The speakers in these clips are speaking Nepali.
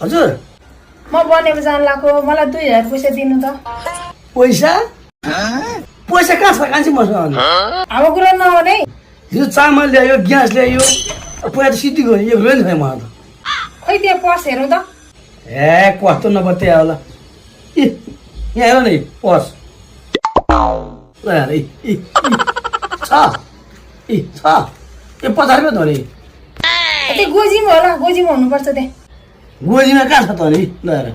हजुर म बनेको जान लाको मलाई 2000 पैसा दिनु त पैसा पैसा कहाँ छ कान्छी मसँग अब कुरा नहुने हिजो चामल ल्यायो ग्यास ल्यायो पैसा त सिद्धि गयो एक रुपियाँ छैन मलाई त खै त्यहाँ पर्स हेरौँ त ए कस्तो नबत्या होला यहाँ हेर न पर्स ल हेर छ छ यो 50 रुपियाँ त हो नि त्यो गोजीमा होला गोजीमा हुनुपर्छ त्यहाँ गोजीमा कहाँ छ त नि ल हेर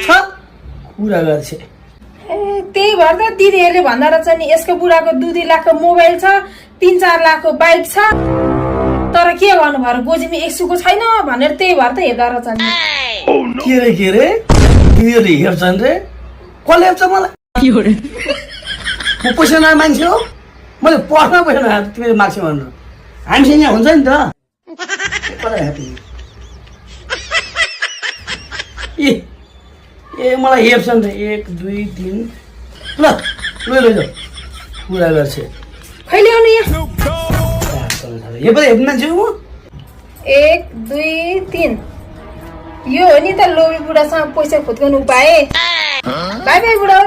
छ कुरा गर्छ ए त्यही भएर त दिदीहरूले भन्दा रहेछ नि यसको बुढाको 2 लाखको मोबाइल छ 3-4 लाखको बाइक छ तर के गर्नु भयो गोजीमा 100 को छैन भनेर त्यही भएर त हेर्दा रहेछ नि के रे तिनीहरूले हेर्छन् रे कसले हेर्छ मलाई म पैसा नआए मान्छे हो मैले पढ्न पैसा नआए तिमीले माग्छौ भनेर हामीसँग यहाँ हुन्छ नि त कता हेर्ने ए मलाई हेर्छन् रे 1 2 3 ल ल कुरा गर्छ खैले आउनु यहाँ यो पनि हेर्नु मान्छे हो 1 2 3 यो हो नि त लोभी बुढासँग पैसा खोज्नु उपाय बाई बाई बुढा